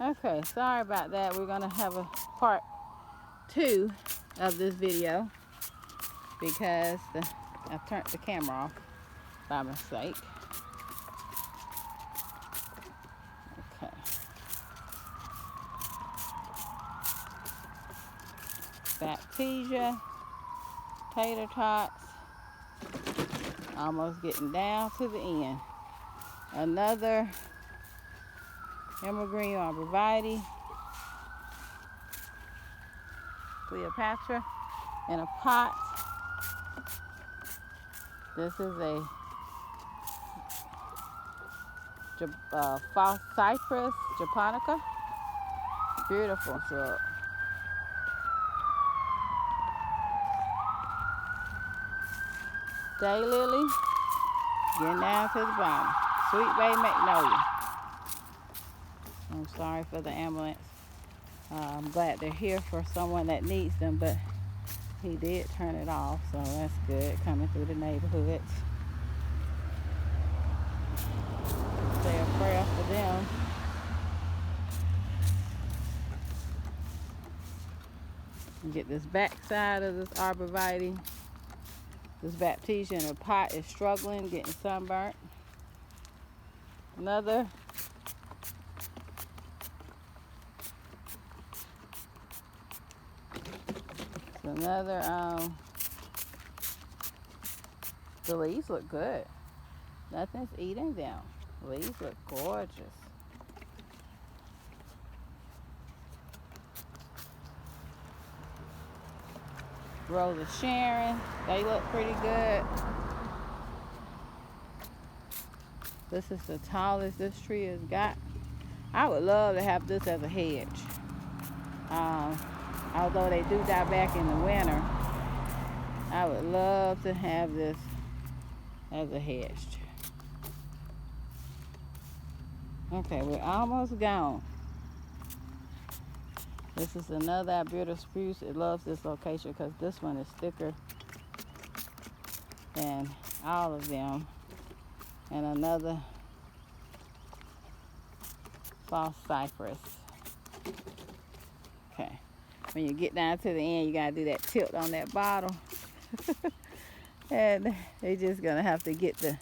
Okay, sorry about that. We're gonna have a part 2 of this video because I turned the camera off by mistake. Okay. Baptisia, tater tots, almost getting down to the end. Another emerald green arborvitae, Cleopatra, in a pot. This is a false cypress japonica. Beautiful shrub. Daylily, getting down to the bottom. Sweet Bay Magnolia. I'm sorry for the ambulance. I'm glad they're here for someone that needs them, but he did turn it off, so that's good. Coming through the neighborhood. Say a prayer for them. Get this back side of this arborvitae. This Baptisia in a pot is struggling, getting sunburnt. Another the leaves look good. Nothing's eating them. The leaves look gorgeous. Rose of Sharon, they look pretty good. This is the tallest this tree has got. I would love to have this as a hedge. Although they do die back in the winter, I would love to have this as a hedge. Okay, we're almost gone. This is another Alberta spruce. It loves this location because this one is thicker than all of them. And another false cypress. Okay. When you get down to the end, you gotta do that tilt on that bottle. And they're just gonna have to get the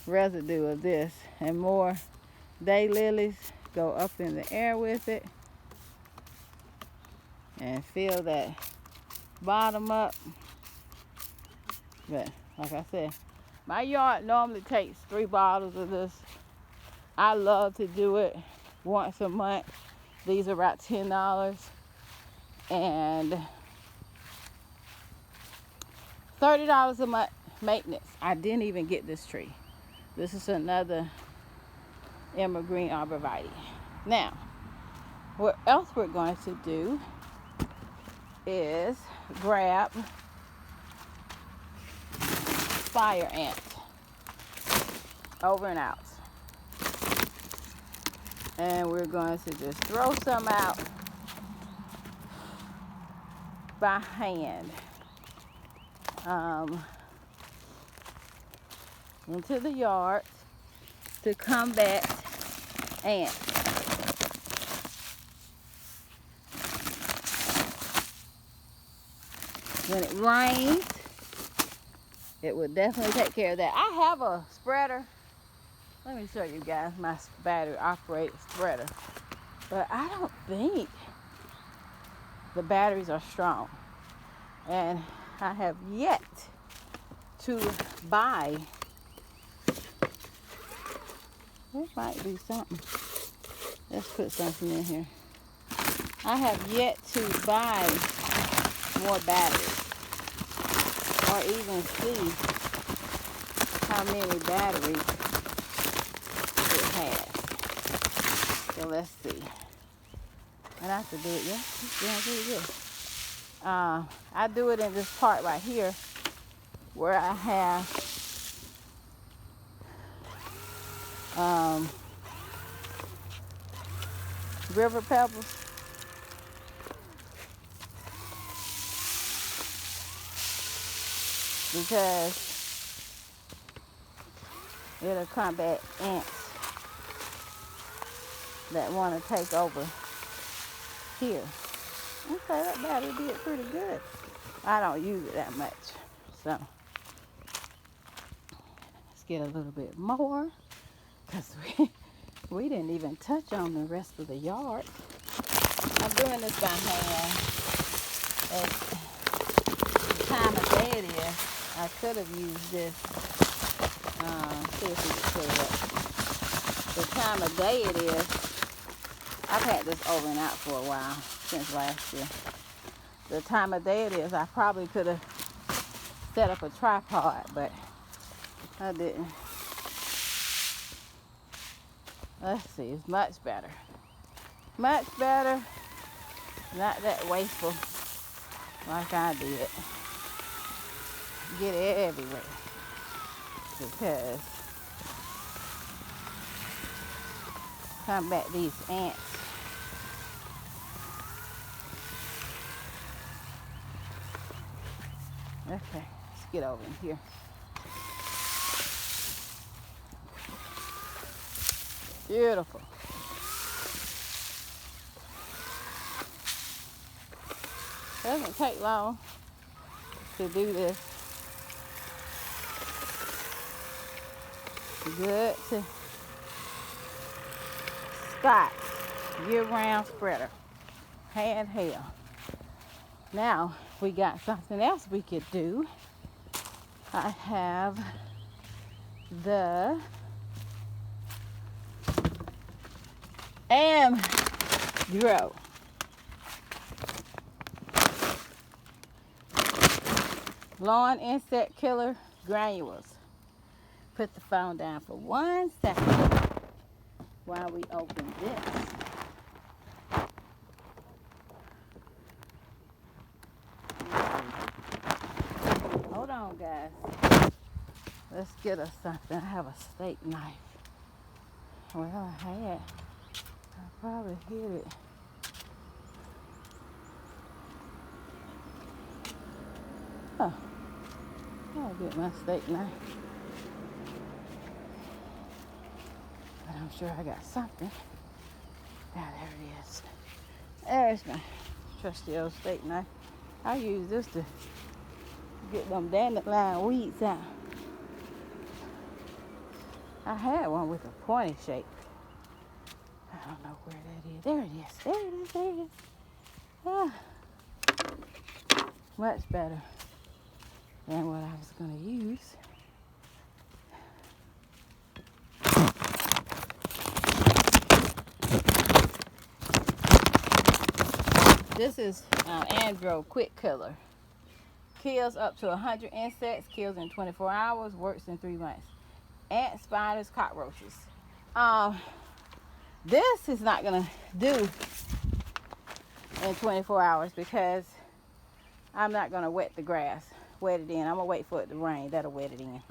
residue of this. And more daylilies go up in the air with it and fill that bottom up. But like I said, my yard normally takes 3 bottles of this. I love to do it once a month. These are about $10 and $30 a month maintenance. I didn't even get this tree. This is another emerald green arborvitae. Now, what else we're going to do is grab fire ant. Over and out. And we're going to just throw some out by hand into the yard to combat ants. When it rains, it will definitely take care of that. I have a spreader. Let me show you guys my battery operated spreader. But I don't think the batteries are strong. And I have yet to buy. There might be something. Let's put something in here. I have yet to buy more batteries. Or even see how many batteries it has. So let's see. And I have to do it, yeah, I do it good. I do it in this part right here where I have river pebbles. Because it'll combat ants that want to take over here. Okay, that battery did pretty good. I don't use it that much. So let's get a little bit more, because we didn't even touch on the rest of the yard. I'm doing this by hand. At the time of day it is, I could have used this. See if we can put it up. The time of day it is, I've had this over and out for a while, since last year. The time of day it is, I probably could have set up a tripod, but I didn't. Let's see, it's much better. Much better. Not that wasteful like I did. Get it everywhere. Because combat these ants. Okay, let's get over in here. Beautiful. Doesn't take long to do this. Good to Scott year-round spreader, handheld. Now we got something else we could do. I have the Amgrow lawn insect killer granules. Put the phone down for 1 second while we open this. Hold on, guys. Let's get us something. I have a steak knife. Well, I probably hit it. Oh, I'll get my steak knife. But I'm sure I got something. Ah, there it is. There's my trusty old steak knife. I use this to get them dandelion weeds out. I had one with a pointy shape. I don't know where that is. There it is. There it is. There it is. Ah, much better than what I was going to use. This is Amgrow Quick Killer. Kills up to 100 insects, kills in 24 hours, works in 3 months. Ants, spiders, cockroaches. This is not gonna do in 24 hours because I'm not gonna wet the grass, wet it in. I'm gonna wait for it to rain, that'll wet it in.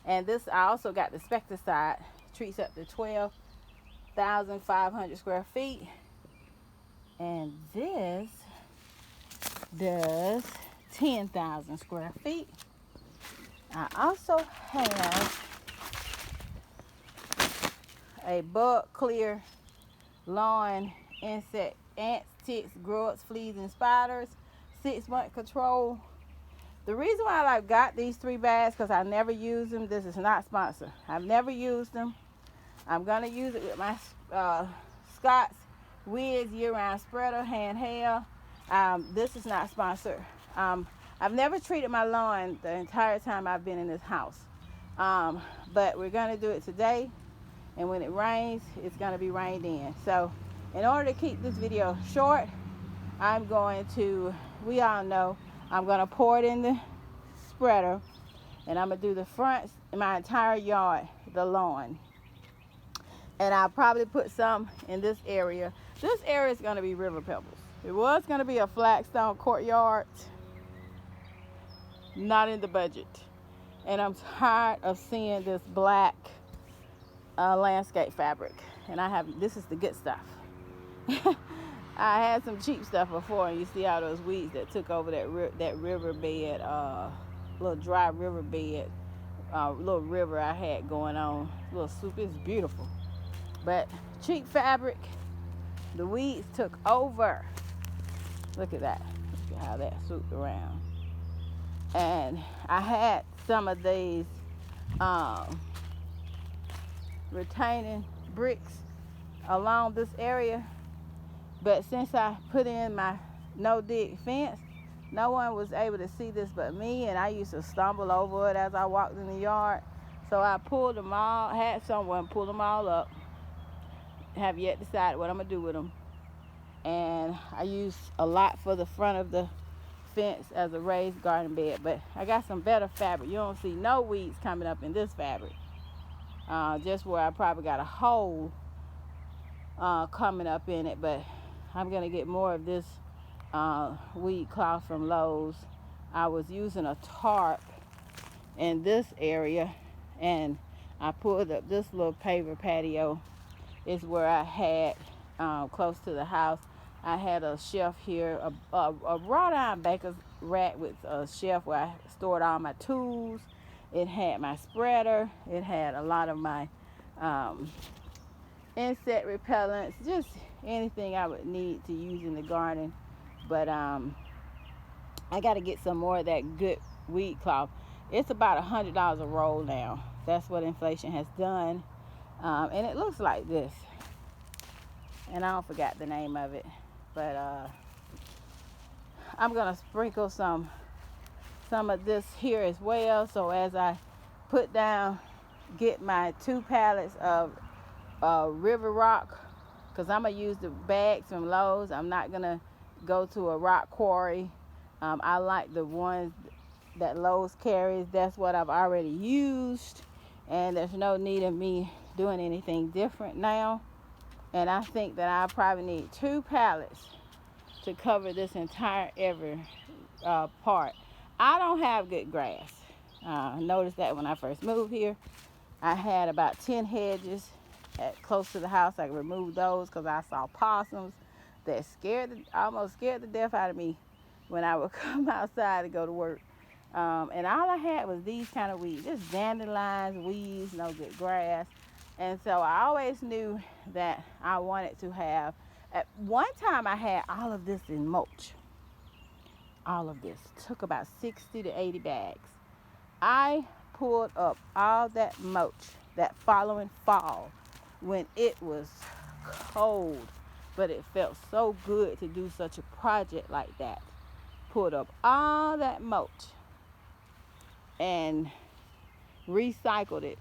And this, I also got the Specticide, treats up to 12,500 square feet. And this does 10,000 square feet. I also have a bug clear lawn insect, ants, ticks, grubs, fleas, and spiders, 6-month control. The reason why I got these 3 bags because I never use them. This is not sponsored. I've never used them. I'm gonna use it with my Scott's Wiz year-round spreader, handheld. This is not sponsored. I've never treated my lawn the entire time I've been in this house. But we're gonna do it today. And when it rains, it's gonna be rained in. So in order to keep this video short, I'm going to, we all know, I'm gonna pour it in the spreader and I'm gonna do the front, my entire yard, the lawn. And I'll probably put some in this area. This area is gonna be river pebbles. It was gonna be a flagstone courtyard, not in the budget. And I'm tired of seeing this black landscape fabric. And I have, this is the good stuff. I had some cheap stuff before, and you see all those weeds that took over that riverbed, little dry riverbed, little river I had going on, little soup. It's beautiful. But cheap fabric, The weeds took over. Look at that. Look at how that swooped around. And I had some of these retaining bricks along this area, but since I put in my no-dig fence, no one was able to see this but me, and I used to stumble over it as I walked in the yard. So I pulled them all, had someone pull them all up. Have yet decided what I'm gonna do with them. And I used a lot for the front of the fence as a raised garden bed, but I got some better fabric. You don't see no weeds coming up in this fabric. Just where I probably got a hole coming up in it, but I'm gonna get more of this weed cloth from Lowe's. I was using a tarp in this area, and I pulled up this little paver patio. Is where I had close to the house. I had a shelf here, a wrought iron baker's rack with a shelf where I stored all my tools. It had my spreader. It had a lot of my insect repellents, just anything I would need to use in the garden. But I got to get some more of that good weed cloth. It's about $100 a roll now. That's what inflation has done. And it looks like this. And I don't forget the name of it. But I'm going to sprinkle some of this here as well. So as I put down, get my 2 pallets of River Rock, because I'm going to use the bags from Lowe's. I'm not going to go to a rock quarry. I like the ones that Lowe's carries. That's what I've already used. And there's no need of me doing anything different now. And I think that I probably need 2 pallets to cover this entire part. I don't have good grass. I noticed that when I first moved here. I had about 10 hedges close to the house. I removed those because I saw possums that almost scared the death out of me when I would come outside to go to work. And all I had was these kind of weeds, just dandelions, weeds, no good grass. And so I always knew that I wanted to have, at one time I had all of this in mulch. All of this. Took about 60 to 80 bags. I pulled up all that mulch that following fall when it was cold, but it felt so good to do such a project like that. Pulled up all that mulch and recycled it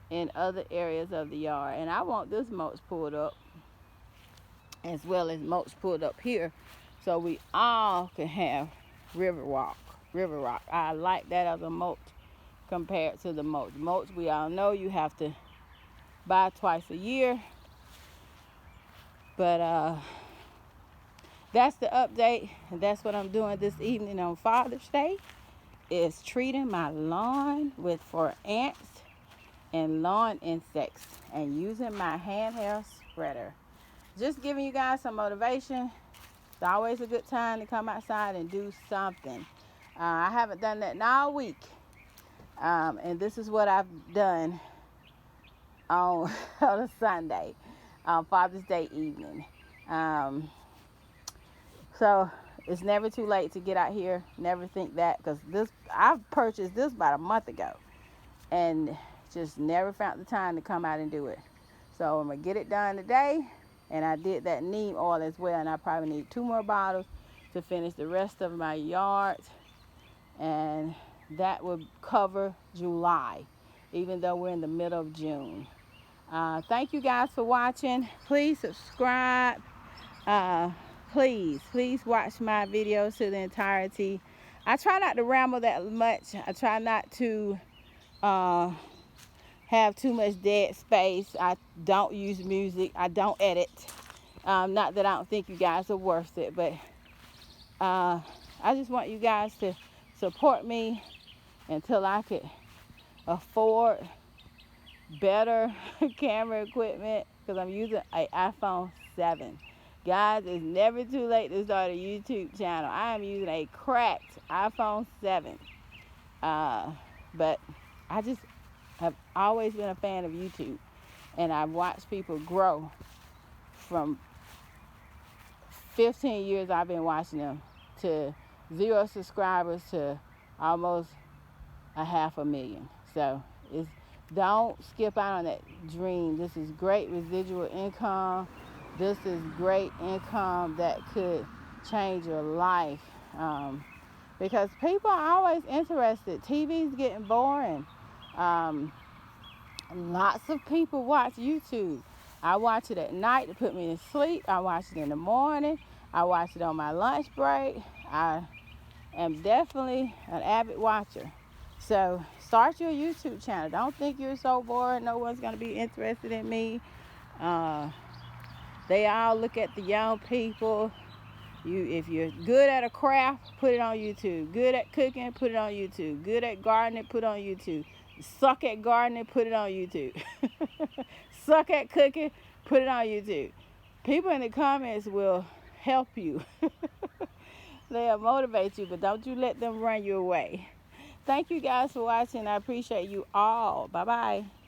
in other areas of the yard. And I want this mulch pulled up as well as mulch pulled up here, so we all can have river rock. I like that as a mulch compared to the mulch. Mulch, we all know you have to buy twice a year. But that's the update, and that's what I'm doing this evening on Father's Day, is treating my lawn for ants and lawn insects and using my handheld spreader. Just giving you guys some motivation. It's always a good time to come outside and do something. I haven't done that in all week. And this is what I've done on a Sunday, Father's Day evening. So it's never too late to get out here. Never think that, because I purchased this about a month ago and just never found the time to come out and do it. So I'm gonna get it done today. And I did that neem oil as well, and I probably need 2 more bottles to finish the rest of my yard. And that will cover July, even though we're in the middle of June. Thank you guys for watching. Please subscribe. Please watch my videos to the entirety. I try not to ramble that much. I try not to have too much dead space. I don't use music. I don't edit. Not that I don't think you guys are worth it, but I just want you guys to support me until I could afford better camera equipment, because I'm using an iPhone 7. Guys, it's never too late to start a YouTube channel. I am using a cracked iPhone 7. But I just have always been a fan of YouTube, and I've watched people grow from 15 years I've been watching them to 0 subscribers to almost 500,000. So don't skip out on that dream. This is great residual income. This is great income that could change your life. Because people are always interested. TV's getting boring. Lots of people watch YouTube. I watch it at night to put me to sleep. I watch it in the morning. I watch it on my lunch break. I am definitely an avid watcher. So start your YouTube channel. Don't think you're so bored. No one's going to be interested in me. They all look at the young people. If you're good at a craft, put it on YouTube. Good at cooking, put it on YouTube. Good at gardening, put it on YouTube. Suck at gardening, put it on YouTube. Suck at cooking, put it on YouTube. People in the comments will help you. They'll motivate you, but don't you let them run you away. Thank you guys for watching. I appreciate you all. Bye-bye.